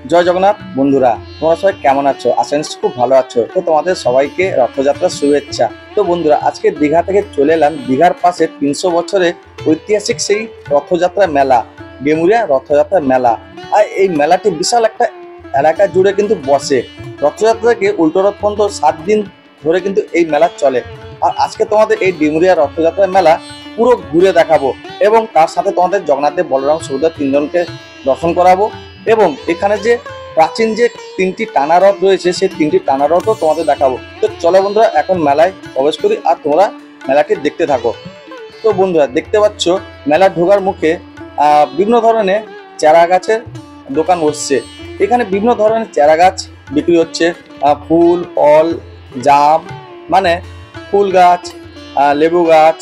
জয় জগন্নাথ বন্ধুরা, তোমরা সবাই কেমন আছো? আশা করছি খুব ভালো আছো। তো তোমাদের সবাইকে রথযাত্রার শুভেচ্ছা। তো বন্ধুরা, আজকে দীঘা থেকে চলে এলাম দীঘার পাশে 300 বছরের ঐতিহাসিক সেই রথযাত্রা মেলা, ডেমুরিয়া রথযাত্রা মেলা। আর এই মেলাটি বিশাল একটা এলাকা জুড়ে কিন্তু বসে। রথযাত্রা থেকে উল্টো রথ পর্যন্ত 7 দিন ধরে কিন্তু এই মেলা চলে। আর আজকে তোমাদের এই ডেমুরিয়া রথযাত্রা মেলা পুরো ঘুরে দেখাবো এবং তার সাথে তোমাদের জগন্নাথ দেব, বলরাম, সুভদ্রা তিনজনকে দর্শন করাবো। এবং এখানে যে প্রাচীন যে 3টি টানা রথ রয়েছে সেই 3টি টানা রথও তোমাদের দেখাবো। তো চলো বন্ধুরা, এখন মেলায় প্রবেশ করি আর তোমরা মেলাটি দেখতে থাকো। তো বন্ধুরা, দেখতে পাচ্ছ মেলা ঢোকার মুখে বিভিন্ন ধরনের চারা গাছের দোকান বসছে। এখানে বিভিন্ন ধরনের চারা গাছ বিক্রি হচ্ছে। ফুল, ফল, জাম, মানে ফুল গাছ, লেবু গাছ,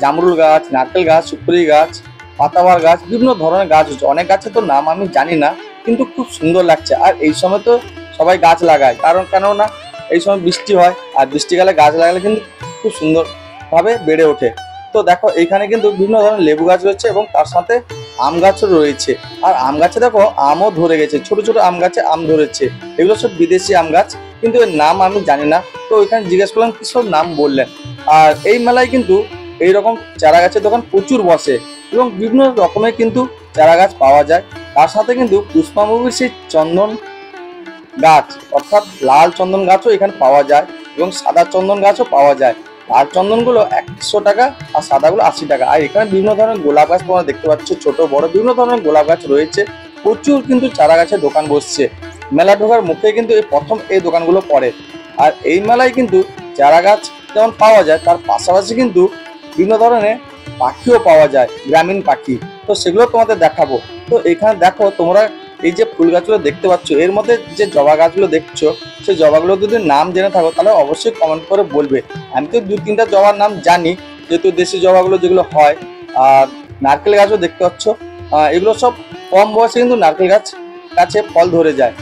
জামরুল গাছ, নারকেল গাছ, সুপারি গাছ, পাতাবাহার গাছ, বিভিন্ন ধরনের গাছ হচ্ছে। অনেক গাছের তো নাম আমি জানি না, কিন্তু খুব সুন্দর লাগছে। আর এই সময় তো সবাই গাছ লাগায়, কেননা এই সময় বৃষ্টি হয়, আর বৃষ্টিকালে গাছ লাগালে কিন্তু খুব সুন্দরভাবে বেড়ে ওঠে। তো দেখো, এইখানে কিন্তু বিভিন্ন ধরনের লেবু গাছ রয়েছে এবং তার সাথে আম গাছও রয়েছে। আর আম গাছে দেখো আমও ধরে গেছে, ছোট ছোট আম গাছে আম ধরেছে। এগুলো সব বিদেশি আম গাছ, কিন্তু এর নাম আমি জানি না। তো ওইখানে জিজ্ঞেস করলাম কি সব নাম বললেন। আর এই মেলায় কিন্তু এইরকম চারা গাছের দোকান প্রচুর বসে এবং বিভিন্ন রকমের কিন্তু চারা গাছ পাওয়া যায়। তার সাথে কিন্তু পুষ্পামুখীর সেই চন্দন গাছ, অর্থাৎ লাল চন্দন গাছও এখানে পাওয়া যায় এবং সাদা চন্দন গাছও পাওয়া যায়। লাল চন্দনগুলো 100 টাকা আর সাদাগুলো 80 টাকা। আর এখানে বিভিন্ন ধরনের গোলাপ গাছ তোমরা দেখতে পাচ্ছ, ছোট বড় বিভিন্ন ধরনের গোলাপ গাছ রয়েছে। প্রচুর কিন্তু চারা গাছের দোকান বসছে। মেলা ঢোকার মুখে কিন্তু এই প্রথম এই দোকানগুলো পড়ে। আর এই মেলায় কিন্তু চারা গাছ যেমন পাওয়া যায়, তার পাশাপাশি কিন্তু বিভিন্ন ধরনের পাখিও পাওয়া যায়, গ্রামীণ পাখি। তো সেগুলো তোমাদের দেখাবো। তো এখানে দেখো তোমরা, এই যে ফুল গাছগুলো দেখতে পাচ্ছ, এর মধ্যে যে জবা গাছগুলো দেখছো, সেই জবাগুলো যদি নাম জেনে থাকো তাহলে অবশ্যই কমেন্ট করে বলবে। আমি তো 2-3টা জবার নাম জানি, যেহেতু দেশি জবাগুলো যেগুলো হয়। আর নারকেল গাছও দেখতে পাচ্ছ, এগুলো সব কম বয়সে কিন্তু নারকেল গাছে ফল ধরে যায়।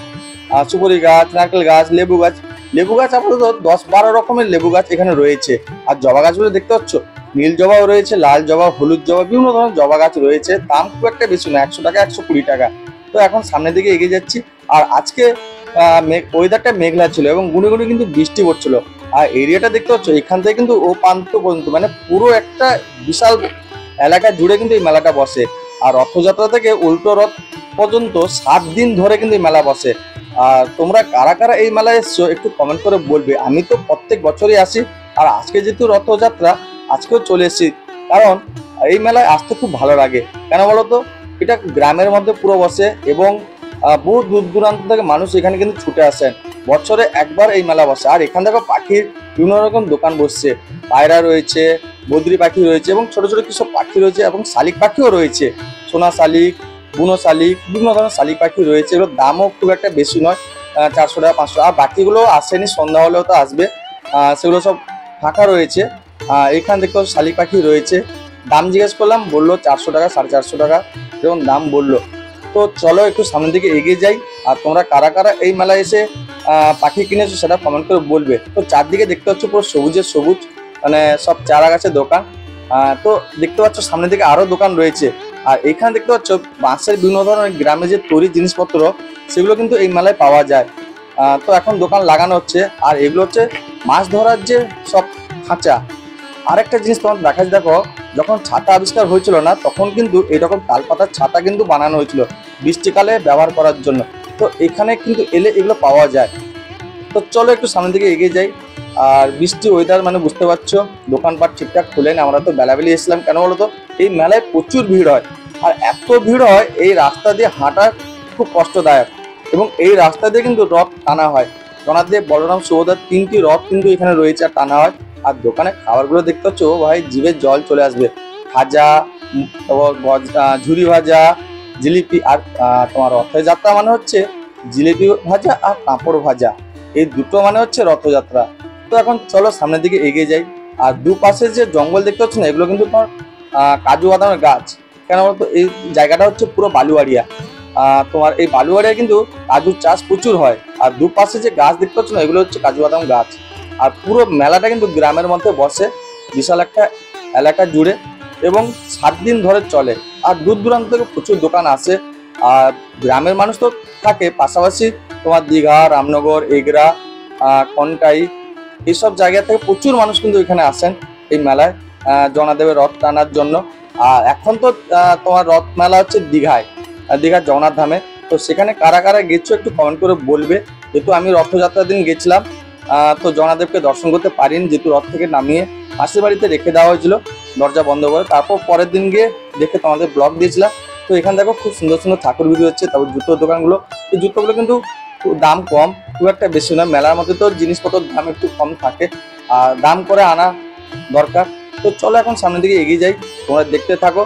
সুপারি গাছ, নারকেল গাছ, লেবু গাছ আপাতত 10-12 রকমের লেবু গাছ এখানে রয়েছে। আর জবা গাছগুলো দেখতে পাচ্ছ, নীল জবাও রয়েছে, লাল জবা, হলুদ জবা, বিভিন্ন ধরনের জবা গাছ রয়েছে। দাম খুব একটা বেশি না, 100 টাকা, 120 টাকা। তো এখন সামনের দিকে এগিয়ে যাচ্ছি। আর আজকে ওয়েদারটা মেঘলা ছিল এবং গুঁড়ি গুঁড়ি কিন্তু বৃষ্টি পড়ছিল। আর এরিয়াটা দেখতে পাচ্ছ, এখান থেকে কিন্তু ও প্রান্ত পর্যন্ত, মানে পুরো একটা বিশাল এলাকা জুড়ে কিন্তু এই মেলাটা বসে। আর রথযাত্রা থেকে উল্টো রথ পর্যন্ত 7 দিন ধরে কিন্তু এই মেলা বসে। আর তোমরা কারা কারা এই মেলায় এসছো একটু কমেন্ট করে বলবে। আমি তো প্রত্যেক বছরই আসি, আর আজকে যেহেতু রথযাত্রা, আজকেও চলে এসেছি। কারণ এই মেলায় আসতে খুব ভালো লাগে। কেন বলো তো? এটা গ্রামের মধ্যে পুরো বসে এবং বহু দূর দূরান্ত থেকে মানুষ এখানে কিন্তু ছুটে আসেন। বছরে একবার এই মেলা বসে। আর এখান থেকে পাখির বিভিন্ন রকম দোকান বসছে। পায়রা রয়েছে, বদ্রি পাখি রয়েছে এবং ছোট ছোট কিছু পাখি রয়েছে এবং শালিক পাখিও রয়েছে। সোনা শালিক, বুনো শালিক, বিভিন্ন ধরনের শালিক পাখি রয়েছে। এগুলোর দামও খুব একটা বেশি নয়, 400 টাকা, 500। আর বাকিগুলো আসেনি, সন্ধ্যা হলেও তো আসবে। সেগুলো সব ফাঁকা রয়েছে। এখান থেকে শালিক পাখি রয়েছে। দাম জিজ্ঞেস করলাম, বললো 400 টাকা, 450 টাকা এরকম দাম বললো। তো চলো একটু সামনের দিকে এগিয়ে যাই। আর তোমরা কারা কারা এই মেলায় এসে পাখি কিনেছো সেটা কমেন্ট করে বলবে। তো চারদিকে দেখতে পাচ্ছ পুরো সবুজের সবুজ, মানে সব চারা গাছের দোকান। তো দেখতে পাচ্ছ সামনের দিকে আরো দোকান রয়েছে। আর এখানে দেখতে পাচ্ছ বাঁশের বিভিন্ন ধরনের গ্রামে যে তৈরি জিনিসপত্র, সেগুলো কিন্তু এই মেলায় পাওয়া যায়। তো এখন দোকান লাগানো হচ্ছে। আর এগুলো হচ্ছে মাছ ধরার যে সব খাঁচা। আরেকটা জিনিস তোমার দেখো, যখন ছাতা আবিষ্কার হয়েছিল না, তখন কিন্তু এইরকম তালপাতার ছাতা কিন্তু বানানো হয়েছিল বৃষ্টিকালে ব্যবহার করার জন্য। তো এখানে কিন্তু এলে এগুলো পাওয়া যায়। তো চলো একটু সামনের দিকে এগিয়ে যাই। আর বৃষ্টি ওয়েদার, মানে বুঝতে পারছো, দোকানপাট ঠিকঠাক খুলে না। আমরা তো বেলাবেলি এসেছিলাম। কেন বলো তো? এই মেলায় প্রচুর ভিড় হয়। আর এত ভিড় হয়, এই রাস্তা দিয়ে হাঁটা খুব কষ্টদায়ক। এবং এই রাস্তা দিয়ে কিন্তু রথ টানা হয়। জগন্নাথ দেব, বলরাম, সুভদ্রার 3টি রথ কিন্তু এখানে রয়েছে আর টানা হয়। আর দোকানে খাবারগুলো দেখতে পাচ্ছ, ভাই জিভে জল চলে আসবে। ভাজা, ঝুরি ভাজা, জিলিপি। আর তোমার রথযাত্রা মানে হচ্ছে জিলিপি ভাজা আর পাঁপড় ভাজা, এই দুটো মানে হচ্ছে রথযাত্রা। তো এখন চলো সামনের দিকে এগিয়ে যাই। আর দুপাশে যে জঙ্গল দেখতে পাচ্ছ না, এগুলো কিন্তু তোমার কাজু বাদামের গাছ। কেন বলতো? এই জায়গাটা হচ্ছে পুরো বালুয়াড়িয়া। তোমার এই বালুয়াড়িয়া কিন্তু কাজুর চাষ প্রচুর হয়। আর দুপাশে যে গাছ দেখতে পাচ্ছ না, এগুলো হচ্ছে কাজু বাদাম গাছ। আর পুরো মেলাটা কিন্তু গ্রামের মধ্যে বসে, বিশাল একটা এলাকা জুড়ে, এবং 7 দিন ধরে চলে। আর দূর দূরান্ত থেকে প্রচুর দোকান আসে। আর গ্রামের মানুষ তো থাকে, পাশাপাশি তোমার দীঘা, রামনগর, এগরা, কনকাই এইসব জায়গা থেকে প্রচুর মানুষ কিন্তু এখানে আসেন এই মেলায় জগন্নাথদেবের রথ টানার জন্য। আর এখন তো তোমার রথ মেলা হচ্ছে দীঘায়, দীঘার জগন্নাথ ধামে। তো সেখানে কারা কারা গেছো একটু কমেন্ট করে বলবে। যেহেতু আমি রথযাত্রার দিন গেছিলাম, তো জগন্নাথদেবকে দর্শন করতে পারিনি, যেহেতু রথ থেকে নামিয়ে মাসির বাড়িতে রেখে দেওয়া হয়েছিল দরজা বন্ধ করে। তারপর পরের দিন গিয়ে দেখে তোমাদের ব্লগ দিয়েছিলাম। তো এখানে দেখো খুব সুন্দর সুন্দর ঠাকুর বিক্রি হচ্ছে। তারপর জুতোর দোকানগুলো, এই জুতোগুলো কিন্তু দাম কম, খুব একটা বেশি নয়। মেলার মধ্যে তো জিনিসপত্রের দাম একটু কম থাকে, আর দাম করে আনা দরকার। তো চলো এখন সামনের দিকে এগিয়ে যাই, তোমরা দেখতে থাকো।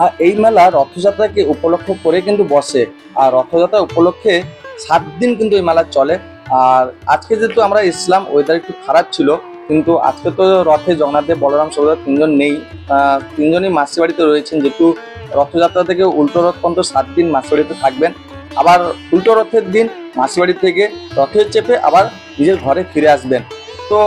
আর এই মেলা রথযাত্রাকে উপলক্ষ করে কিন্তু বসে। আর রথযাত্রা উপলক্ষে 7 দিন কিন্তু এই মেলা চলে। আর আজকে যেহেতু আমরা এসলাম, ওয়েদার একটু খারাপ ছিল, কিন্তু আজকে তো রথে জগন্নাথদেব, বলরাম, সুভদ্রা তিনজন নেই। তিনজনই মাসির বাড়িতে রয়েছেন, যেহেতু রথযাত্রা থেকে উল্টো রথ পর্যন্ত 7 দিন মাসির বাড়িতে থাকবেন। আবার উল্টো রথের দিন মাসির বাড়ি থেকে রথে চেপে আবার নিজের ঘরে ফিরে আসবেন। তো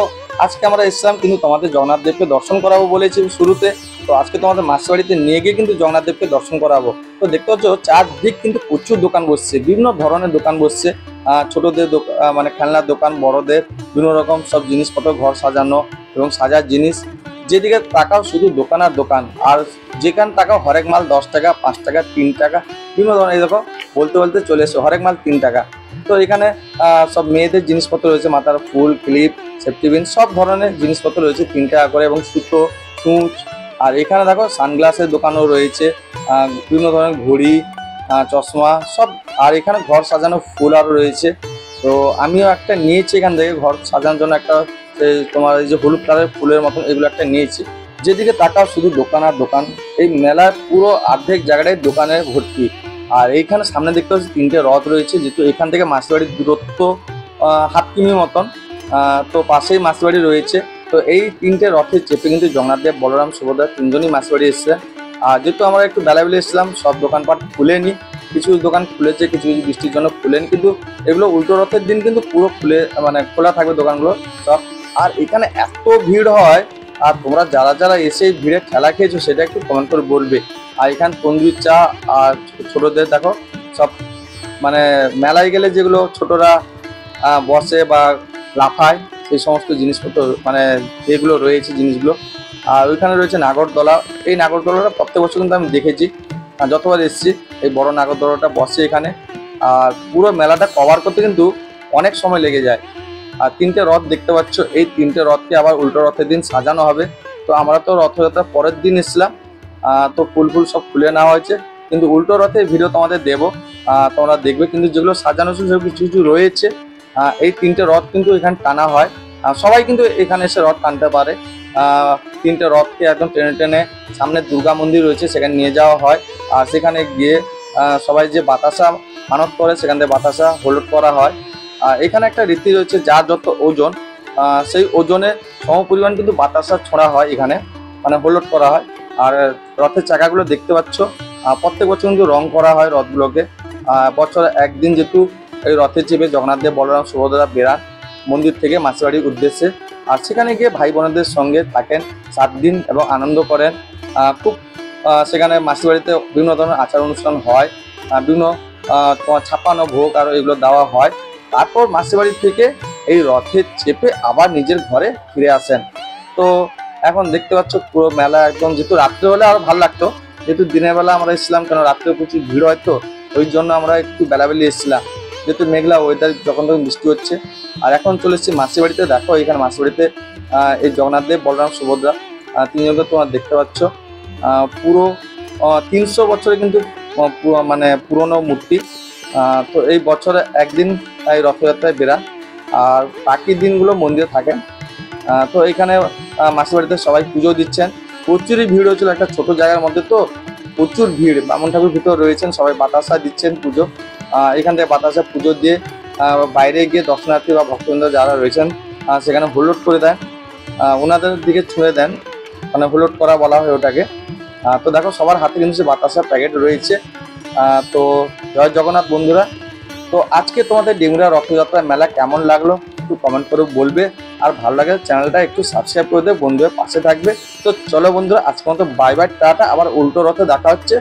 আজকে আমরা এসলাম কিন্তু তোমাদের জগন্নাথদেবকে দর্শন করাবো বলেছি শুরুতে। তো আজকে তোমাদের মাসির বাড়িতে নিয়ে গিয়ে কিন্তু জগন্নাথদেবকে দর্শন করাবো। তো দেখতে পাচ্ছ চারদিক কিন্তু প্রচুর দোকান বসছে, বিভিন্ন ধরনের দোকান বসছে। ছোটদের মানে খেলনার দোকান, বড়দের বিভিন্ন রকম সব জিনিসপত্র, ঘর সাজানো এবং সাজার জিনিস। যেদিকে তাকাও শুধু দোকান আর দোকান। আর যেখানে তাকাও হরেক মাল 10 টাকা, 5 টাকা, 3 টাকা, বিভিন্ন ধরনের। এই দেখো বলতে বলতে চলে এসো, হরেক মাল 3 টাকা। তো এখানে সব মেয়েদের জিনিসপত্র রয়েছে, মাথার ফুল, ক্লিপ, সেফটি পিন, সব ধরনের জিনিসপত্র রয়েছে 3 টাকা করে, এবং সুতো, সূচ। আর এখানে দেখো সানগ্লাসের দোকানও রয়েছে, বিভিন্ন ধরনের ঘড়ি, চশমা সব। আর এখানে ঘর সাজানো ফুল আরও রয়েছে। তো আমিও একটা নিয়েছি এখান থেকে ঘর সাজানোর জন্য, একটা তোমার এই যে হলুদ কালারের ফুলের মতন, এগুলো একটা নিয়েছি। যেদিকে তাকাও শুধু দোকান আর দোকান। এই মেলার পুরো অর্ধেক জায়গাটাই দোকানে ভর্তি। আর এইখানে সামনে দেখতে পাচ্ছি 3টে রথ রয়েছে, যেহেতু এখান থেকে মাসির বাড়ির দূরত্ব 1/2 কিমি মতন। তো পাশেই মাসির বাড়ি রয়েছে। তো এই 3টে রথে চেপে কিন্তু জগন্নাথদেব, বলরাম, সুভদ্রা তিনজনই মাসির বাড়ি এসছে। আর যেহেতু আমরা একটু বেলাবেলি এসেছিলাম, সব দোকানপাট খুলেনি, কিছু দোকান খুলেছে, কিছু কিছু বৃষ্টির জন্য খুলেনি। কিন্তু এগুলো উল্টো রথের দিন কিন্তু পুরো খুলে, মানে খোলা থাকবে দোকানগুলো সব। আর এখানে এত ভিড় হয়, আর তোমরা যারা যারা এসে ভিড়ে ঠেলা খেয়েছো সেটা একটু কমেন্ট করে বলবে। আর এখানে তন্দুরি চা, আর ছোটদের দেখো সব, মানে মেলায় গেলে যেগুলো ছোটরা বসে বা লাফায়, সেই সমস্ত জিনিসপত্র, মানে যেগুলো রয়েছে জিনিসগুলো। আর ওইখানে রয়েছে নাগরদোলা। এই নাগরদোলাটা প্রত্যেক বছর কিন্তু আমি দেখেছি, যতবার এসেছি। এই বড় নাগরদোলাটা বসে এখানে। আর পুরো মেলাটা কভার করতে কিন্তু অনেক সময় লেগে যায়। আর তিনটে রথ দেখতে পাচ্ছ, এই তিনটে রথকে আবার উল্টো রথের দিন সাজানো হবে। তো আমরা তো রথযাত্রার পরের দিন এসলাম, তো ফুল সব খুলে নেওয়া হয়েছে, কিন্তু উল্টো রথের ভিডিও তোমাদের দেবো, তোমরা দেখবে। কিন্তু যেগুলো সাজানো ছিল সেগুলো কিছু কিছু রয়েছে। এই তিনটে রথ কিন্তু এখানে টানা হয়, সবাই কিন্তু এখানে এসে রথ টানতে পারে। তিনটে রথকে একদম টেনে টেনে সামনে দুর্গা মন্দির রয়েছে সেখানে নিয়ে যাওয়া হয়। আর সেখানে গিয়ে সবাই যে বাতাসা মানত করে সেখান থেকে বাতাসা হোল্ড করা হয়। এখানে একটা রীতি রয়েছে, যার যত ওজন সেই ওজনে সমপরিমাণ কিন্তু বাতাসা ছোঁড়া হয় এখানে, মানে হোল্ড করা হয়। আর রথের চাকাগুলো দেখতে পাচ্ছ, প্রত্যেক বছর কিন্তু রং করা হয় রথগুলোকে। বছরে একদিন যেহেতু এই রথে চেপে জগন্নাথ দেব, বলরাম, সুভদ্রা বেরান মন্দির থেকে মাসিবাড়ির উদ্দেশ্যে। আর সেখানে গিয়ে ভাই বোনদের সঙ্গে থাকেন 7 দিন এবং আনন্দ করেন। খুব সেখানে মাসিবাড়িতে বিভিন্ন ধরনের আচার অনুষ্ঠান হয়, বিভিন্ন তোমার ছাপ্পানো ভোগ আর এগুলো দেওয়া হয়। তারপর মাসিবাড়ি থেকে এই রথে চেপে আবার নিজের ঘরে ফিরে আসেন। তো এখন দেখতে পাচ্ছ পুরো মেলা একদম, যেহেতু রাত্রে হলে আরো ভালো লাগতো, যেহেতু দিনের বেলা আমরা এসেছিলাম, কেন রাত্রে প্রচুর ভিড় হয়, তো ওই জন্য আমরা একটু বেলাবেলি এসেছিলাম, যেহেতু মেঘলা ওয়েদার, যখন তখন বৃষ্টি হচ্ছে। আর এখন চলে এসেছি মাসিবাড়িতে। দেখো এখানে মাসিবাড়িতে এই জগন্নাথ দেব, বলরাম, সুভদ্রা তিনজনকে তোমরা দেখতে পাচ্ছ। পুরো 300 বছরে কিন্তু মানে পুরনো মূর্তি। তো এই বছরে একদিন এই রথযাত্রায় বেরান, আর বাকি দিনগুলো মন্দিরে থাকেন। তো এখানে মাসিবাড়িতে সবাই পুজো দিচ্ছেন, প্রচুরই ভিড় হয়েছিল একটা ছোট জায়গার মধ্যে, তো প্রচুর ভিড়। বামন ঠাকুর ভিতরে রয়েছেন, সবাই বাতাসা দিচ্ছেন পুজো। এখান থেকে বাতাসা পুজো দিয়ে বাইরে গিয়ে দর্শনার্থী বা ভক্তবৃন্দ যারা রয়েছেন সেখানে হুল্লোড় করে দেন, ওনাদের দিকে ছুঁড়ে দেন, মানে হুল্লোড় করা বলা হয় ওটাকে। তো দেখো সবার হাতে কিন্তু সে বাতাসার প্যাকেট রয়েছে। তো জয় জগন্নাথ বন্ধুরা। তো আজকে তোমাদের ডেমুরা রথযাত্রা মেলা কেমন লাগলো একটু কমেন্ট করে বলবে, আর ভালো লাগে চ্যানেলটা একটু সাবস্ক্রাইব করে দেবে, বন্ধুদের পাশে থাকবে। তো চলো বন্ধুরা, আজকে মতো বাই বাই, টাটা, আবার উল্টো রথে দেখা হচ্ছে।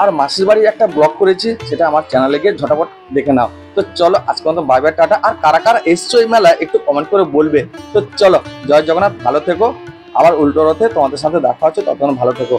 আর মাসির বাড়ির একটা ব্লগ করেছি, সেটা আমার চ্যানেলে গিয়ে ঝটাপট দেখে নাও। তো চলো আজকে মতো বাই বাই, টাটা। আর কারা কারা এসছো এই মেলায় একটু কমেন্ট করে বলবে। তো চলো, জয় জগন্নাথ, ভালো থেকো, আবার উল্টো রথে তোমাদের সাথে দেখা হচ্ছে, ততক্ষণ ভালো থেকো।